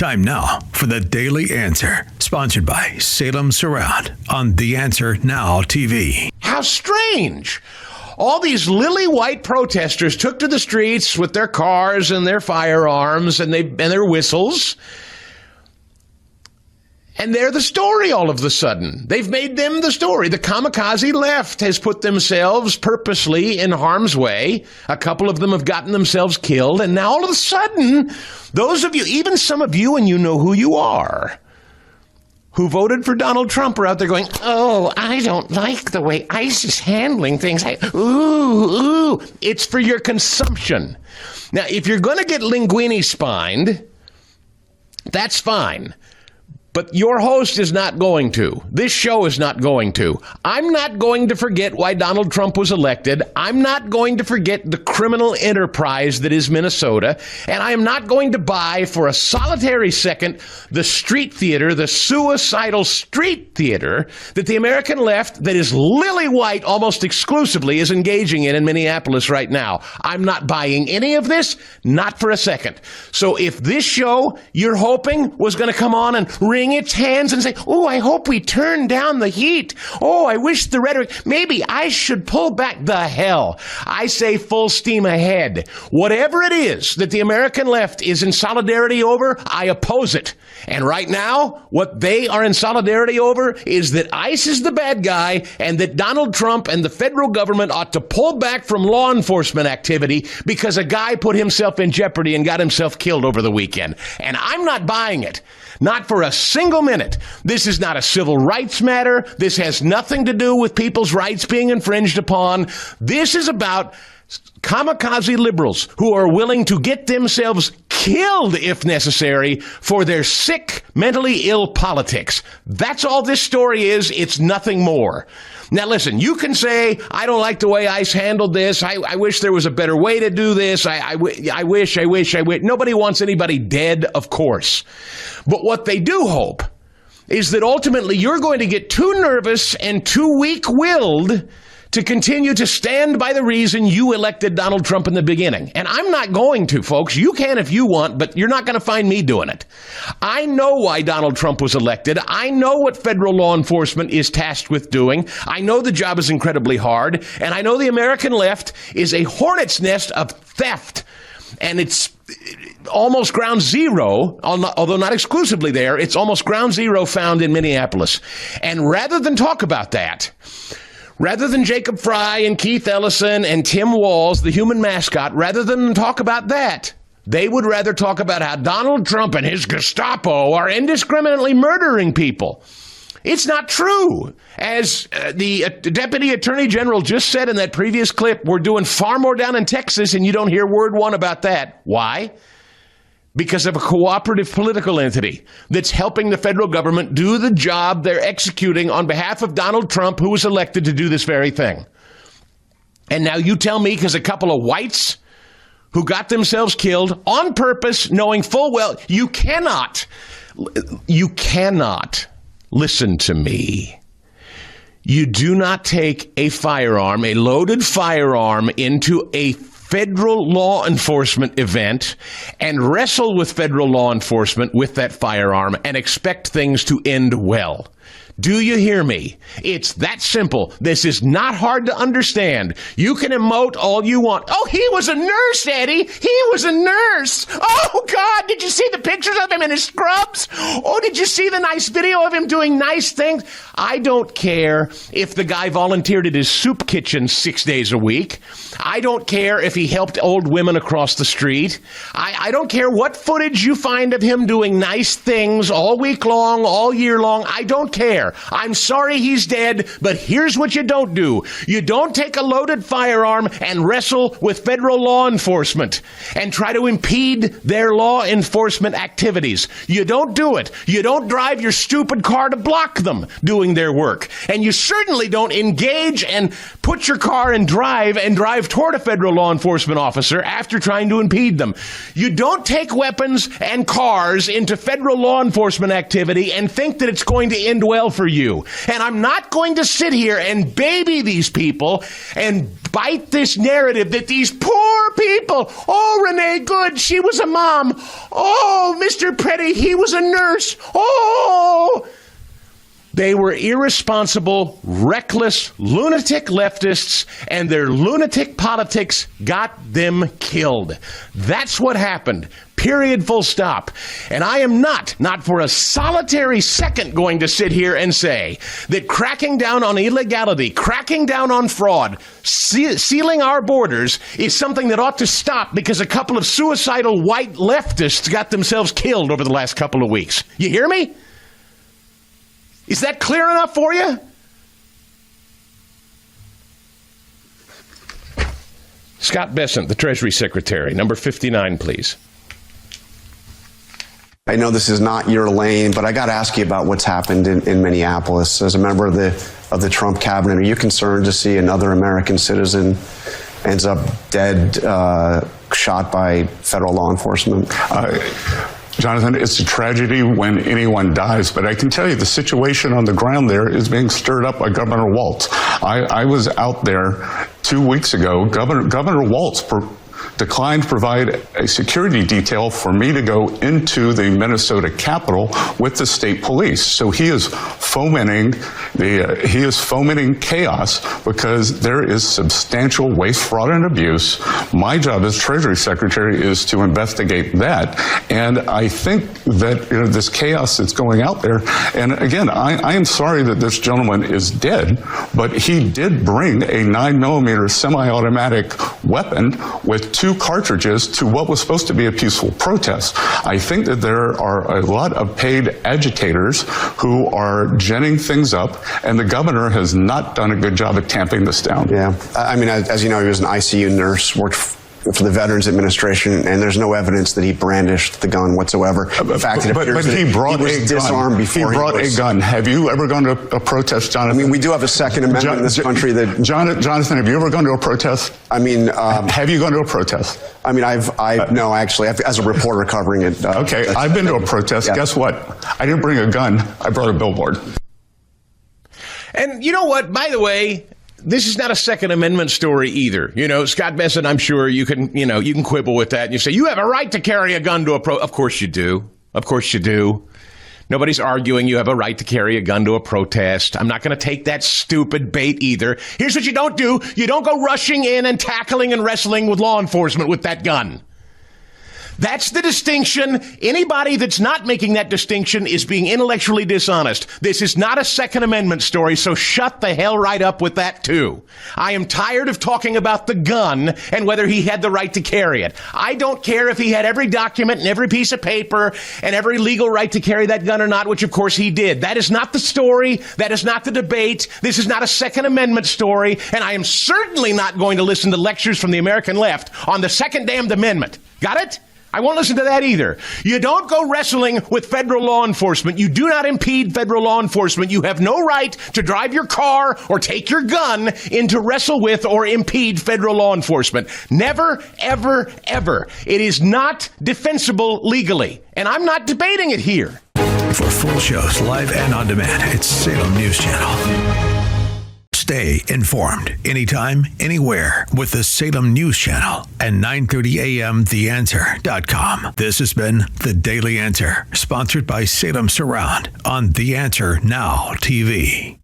Time now for the Daily Answer, sponsored by Salem Surround on The Answer Now TV. How strange. All these lily white protesters took to the streets with their cars and their firearms and their whistles. And they're the story all of a sudden. They've made them the story. The Kamikaze left has put themselves purposely in harm's way. A couple of them have gotten themselves killed. And now all of a sudden, those of you, even some of you, and you know who you are, who voted for Donald Trump are out there going, oh, I don't like the way ICE is handling things. Ooh. It's for your consumption. Now, if you're going to get linguini spined, that's fine. But your host is not going to. This show is not going to. I'm not going to forget why Donald Trump was elected. I'm not going to forget the criminal enterprise that is Minnesota. And I am not going to buy for a solitary second the street theater, the suicidal street theater that the American left that is lily white almost exclusively is engaging in Minneapolis right now. I'm not buying any of this, not for a second. So if this show you're hoping was going to come on and wring its hands and say, oh, I hope we turn down the heat. Oh, I wish the rhetoric, maybe I should pull back the hell. I say full steam ahead. Whatever it is that the American left is in solidarity over, I oppose it. And right now, what they are in solidarity over is that ICE is the bad guy and that Donald Trump and the federal government ought to pull back from law enforcement activity because a guy put himself in jeopardy and got himself killed over the weekend. And I'm not buying it. Not for a single minute. This is not a civil rights matter. This has nothing to do with people's rights being infringed upon. This is about kamikaze liberals who are willing to get themselves killed if necessary for their sick, mentally ill politics. That's all this story is. It's nothing more. Now, listen, you can say, I don't like the way ICE handled this. I wish there was a better way to do this. I wish. Nobody wants anybody dead, of course. But what they do hope is that ultimately you're going to get too nervous and too weak-willed to continue to stand by the reason you elected Donald Trump in the beginning. And I'm not going to, folks. You can if you want, but you're not going to find me doing it. I know why Donald Trump was elected. I know what federal law enforcement is tasked with doing. I know the job is incredibly hard. And I know the American left is a hornet's nest of theft. And it's almost ground zero, although not exclusively there, it's almost ground zero found in Minneapolis. And rather than talk about that, rather than Jacob Fry and Keith Ellison and Tim Walz, the human mascot, rather than talk about that, they would rather talk about how Donald Trump and his Gestapo are indiscriminately murdering people. It's not true. As the Deputy Attorney General just said in that previous clip, we're doing far more down in Texas, and you don't hear word one about that. Why? Because of a cooperative political entity that's helping the federal government do the job they're executing on behalf of Donald Trump, who was elected to do this very thing. And now you tell me, because a couple of whites who got themselves killed on purpose, knowing full well, you cannot, listen to me. You do not take a firearm, a loaded firearm, into a federal law enforcement event and wrestle with federal law enforcement with that firearm and expect things to end well. Do you hear me? It's that simple. This is not hard to understand. You can emote all you want. Oh, he was a nurse, Eddie. He was a nurse. Oh, God, did you see the pictures of him in his scrubs? Oh, did you see the nice video of him doing nice things? I don't care if the guy volunteered at his soup kitchen 6 days a week. I don't care if he helped old women across the street. I don't care what footage you find of him doing nice things all week long, all year long. I don't care. I'm sorry he's dead, but here's what you don't do. You don't take a loaded firearm and wrestle with federal law enforcement and try to impede their law enforcement activities. You don't do it. You don't drive your stupid car to block them doing their work. And you certainly don't engage and put your car and drive toward a federal law enforcement officer after trying to impede them. You don't take weapons and cars into federal law enforcement activity and think that it's going to end well for you. And I'm not going to sit here and baby these people and bite this narrative that these poor people, oh, Renee Good, she was a mom. Oh, Mr. Petty, he was a nurse. Oh, they were irresponsible, reckless, lunatic leftists, and their lunatic politics got them killed. That's what happened. Period, full stop. And I am not for a solitary second going to sit here and say that cracking down on illegality, cracking down on fraud, sealing our borders is something that ought to stop because a couple of suicidal white leftists got themselves killed over the last couple of weeks. You hear me? Is that clear enough for you? Scott Bessent, the Treasury Secretary, number 59, please. I know this is not your lane, but I got to ask you about what's happened in Minneapolis. As a member of the Trump cabinet, are you concerned to see another American citizen ends up dead, shot by federal law enforcement? Jonathan, it's a tragedy when anyone dies, but I can tell you the situation on the ground there is being stirred up by Governor Walz. I was out there 2 weeks ago. Governor Walz declined to provide a security detail for me to go into the Minnesota Capitol with the state police. So he is fomenting chaos because there is substantial waste, fraud, and abuse. My job as Treasury Secretary is to investigate that. And I think that this chaos that's going out there, and again, I am sorry that this gentleman is dead, but he did bring a 9mm semi-automatic weapon with 2 cartridges to what was supposed to be a peaceful protest. I think that there are a lot of paid agitators who are ginning things up, and the governor has not done a good job at tamping this down. Yeah. I mean, as you know, he was an ICU nurse, worked for the Veterans Administration, and there's no evidence that he brandished the gun whatsoever. In fact, it appears that he was disarmed before he brought a gun. Have you ever gone to a protest, Jonathan? I mean, we do have a Second Amendment in this country that... Jonathan, have you ever gone to a protest? I mean... have you gone to a protest? I mean, no, actually, as a reporter covering it. Okay, I've been to a protest. Yeah. Guess what? I didn't bring a gun. I brought a billboard. And you know what? By the way, this is not a Second Amendment story either. Scott Bessent, I'm sure you can quibble with that. And you say, you have a right to carry a gun to a Of course you do. Of course you do. Nobody's arguing you have a right to carry a gun to a protest. I'm not going to take that stupid bait either. Here's what you don't do. You don't go rushing in and tackling and wrestling with law enforcement with that gun. That's the distinction. Anybody that's not making that distinction is being intellectually dishonest. This is not a Second Amendment story, so shut the hell right up with that too. I am tired of talking about the gun and whether he had the right to carry it. I don't care if he had every document and every piece of paper and every legal right to carry that gun or not, which of course he did. That is not the story. That is not the debate. This is not a Second Amendment story, and I am certainly not going to listen to lectures from the American left on the Second Damned Amendment. Got it? I won't listen to that either. You don't go wrestling with federal law enforcement. You do not impede federal law enforcement. You have no right to drive your car or take your gun in to wrestle with or impede federal law enforcement. Never, ever, ever. It is not defensible legally. And I'm not debating it here. For full shows, live and on demand, it's Salem News Channel. Stay informed anytime, anywhere with the Salem News Channel and 9:30 a.m. TheAnswer.com. This has been The Daily Answer, sponsored by Salem Surround on The Answer Now TV.